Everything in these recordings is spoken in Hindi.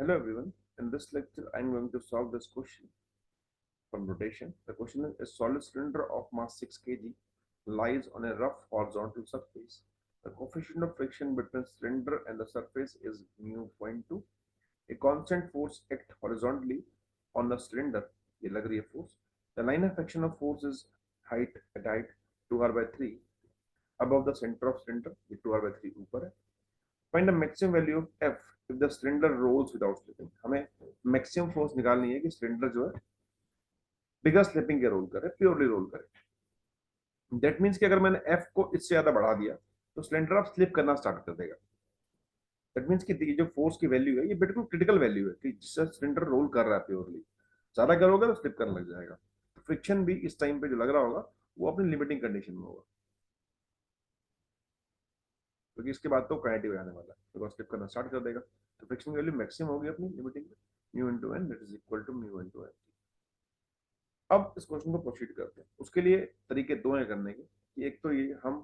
Hello everyone. In this lecture, I am going to solve this question from rotation. The question is: a solid cylinder of mass 6 kg lies on a rough horizontal surface. The coefficient of friction between cylinder and the surface is mu zero point 0.2. A constant force acts horizontally on the cylinder. ये लग रही है force. The line of action of force is at height 2r by 3 above the center of cylinder. ये 2r by 3 ऊपर है. Find the maximum value of F if the cylinder rolls without slipping. हमें मैक्सिमम फोर्स निकालनी है कि सिलेंडर जो है बिगर स्लिपिंग के रोल करे, प्योरली रोल करे. दैट मीन्स कि अगर मैंने F को इससे ज्यादा बढ़ा दिया तो सिलेंडर अब स्लिप करना स्टार्ट कर देगा. दैट मीन्स कि जो फोर्स की वैल्यू है ये बिल्कुल क्रिटिकल वैल्यू है कि जिससे सिलेंडर रोल कर रहा है प्योरली. ज्यादा करोगे तो स्लिप करने लग जाएगा. तो फ्रिक्शन भी इस टाइम पे जो लग रहा होगा वो अपनी लिमिटिंग कंडीशन में होगा, क्योंकि इसके बाद तो काइनेटिक आने वाला है, बिकॉज स्लिप करना स्टार्ट कर देगा. तो फ्रिक्शन वैल्यू मैक्सिमम होगी अपनी लिमिटिंग में, mu into N, that is equal to mu into N. अब इस क्वेश्चन को प्रोसीड करते हैं. उसके लिए तरीके दो हैं करने के. कि एक तो ये हम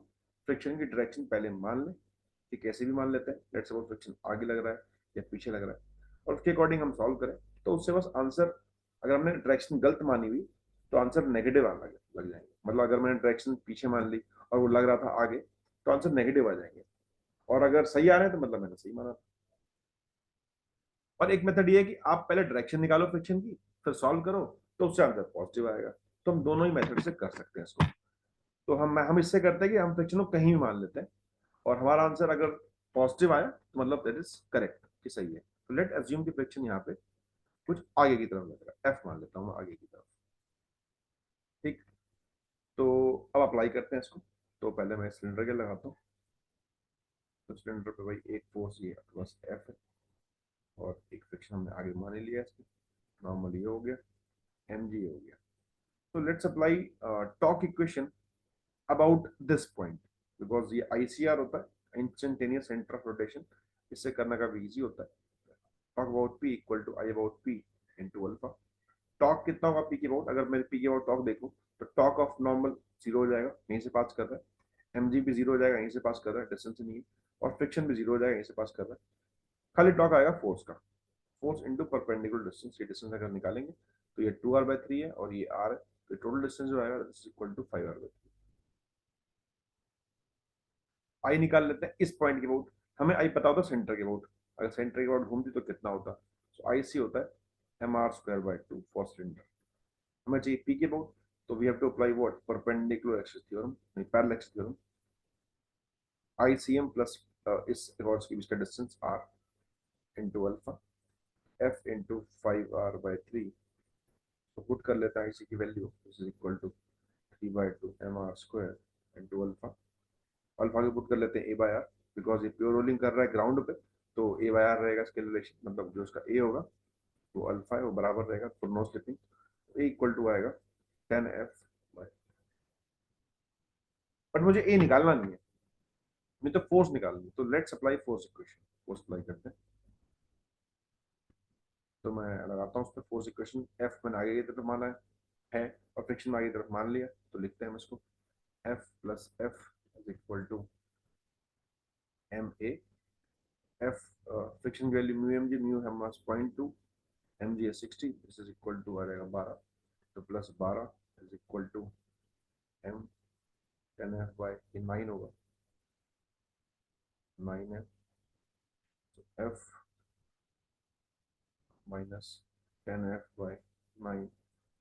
फ्रिक्शन की डायरेक्शन पहले मान लें कि कैसे भी मान लेते हैं. लेट्स सपोज फ्रिक्शन आगे लग रहा है या पीछे लग रहा है, और उसके अकॉर्डिंग हम सॉल्व करें. तो उससे बस आंसर, अगर हमने डायरेक्शन गलत मानी हुई तो आंसर नेगेटिव आने लग जाएंगे. मतलब अगर मैंने डायरेक्शन पीछे मान ली और वो लग रहा था आगे, तो आंसर नेगेटिव आ जाएंगे. और अगर सही आ रहे हैं तो मतलब मैंने सही माना. और एक मेथड ये है कि आप पहले डायरेक्शन निकालो फ्रिक्शन की, फिर सॉल्व करो, तो उससे आंसर पॉजिटिव आएगा. तो हम दोनों ही मेथड से कर सकते हैं इसको. तो हम इससे करते हैं कि हम फ्रिक्शन को कहीं भी मान लेते हैं, और हमारा आंसर अगर पॉजिटिव आया तो मतलब दैट इज करेक्ट, कि सही है. तो लेट अज्यूम कि फ्रिक्शन यहाँ पे कुछ आगे की तरफ लग रहा है, एफ मान लेता हूँ आगे की तरफ. ठीक. तो अब अप्लाई करते हैं इसको. तो पहले मैं सिलेंडर के लगाता हूँ. तो सिलेंडर पे भाई एक फोर्स ये बस एफ है, और एक फ्रिक्शन हमने आगे मान ही लिया इसमें. नॉर्मल ये हो गया, एम जी हो गया. तो let's apply torque equation about this point, because ये आईसीआर होता है, इंस्टेंटेनियस सेंटर ऑफ रोटेशन. इससे करना काफी इजी होता है. Torque about P equal to I about P into alpha. Torque कितना होगा पी के अबाउट? अगर मैं पी के अबाउट टॉक देखूं तो टॉक ऑफ नॉर्मल जीरो हो जाएगा, यहीं से पास कर रहा है. एम जी भी जीरो हो जाएगा, यहीं से पास कर रहा है, डिस्टेंस नहीं है. और फ्रिक्शन भी जीरो हो जाएगा, यहीं से पास कर रहा है. खाली टॉक आएगा फोर्स का. Force into perpendicular distance. ये डिस्टेंस अगर निकालेंगे तो ये 2r/3 है और ये r है. तो टोटल डिस्टेंस जो आएगा इज इक्वल टू 5r/3. आई निकाल लेते हैं इस पॉइंट के अबाउट. हमें आई पता होता सेंटर के अबाउट. अगर सेंटर के अबाउट घूमती तो कितना होता? सो आई सी होता है mr² by 2 फॉर सिलेंडर. हमें चाहिए पी के अबाउट. तो we have to apply what? Perpendicular axis theorem, नहीं parallel axis theorem. I C M plus इस रॉड्स के बीच का distance r into alpha F into 5r/3. तो पुट कर लेते हैं आई सी की value, this is equal to 3/2 mr² into alpha. Alpha को पुट कर लेते हैं ए बाय आर, बिकॉज ये प्योर रोलिंग कर रहा है ग्राउंड पे. तो ए बाय आर रहेगा इसके रिलेशन, मतलब जो उसका ए होगा वो अल्फा है, वो बराबर रहेगा for no slipping. A equal to आएगा 10f बाय. बट मुझे ए निकालना नहीं है, मुझे तो फोर्स निकालनी है. तो let's apply force equation. Force apply करते हैं. तो मैं लगाता हूँ उस पर फोर्स इक्वेशन. एफ मैंने आगे की तरफ माना है और फ्रिक्शन आगे की तरफ मान लिया. तो लिखते हैं हम इसको F plus F is equal to M A. F friction value mu M G, mu है हमारा 0.2, एम जी है 60, दिस इज इक्वल टू आ जाएगा 12. तो plus 12 is equal to M 10f by 9 होगा, 9f. तो F minus 10f by 9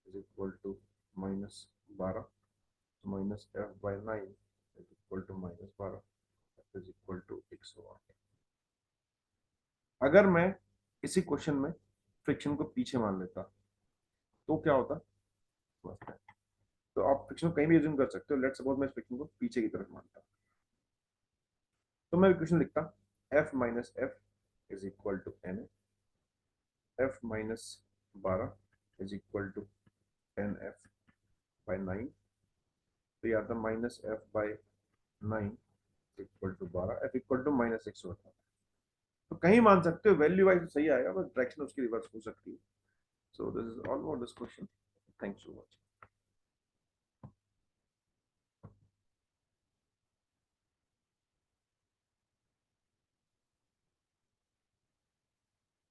is equal to minus 12. तो minus F by 9 is equal to minus 12 is equal to 108. अगर मैं इसी क्वेश्चन में फ्रिक्शन को पीछे मान लेता तो क्या होता? तो आप फ्रिक्शन को कहीं भी एज्यूम कर सकते हो. लेट्स सपोज मैं फ्रिक्शन को पीछे की तरफ मानता. तो मैं इक्वेशन लिखता F minus F is equal to N. F minus 12 is equal to 10f by 9. तो यह आता minus F by 9 equal to 12, F equal to minus 100 होता है. तो कहीं मान सकते हो, वैल्यू वाइज सही आएगा, बस डायरेक्शन उसकी रिवर्स हो सकती है. So this is all about this question. Thanks for watching.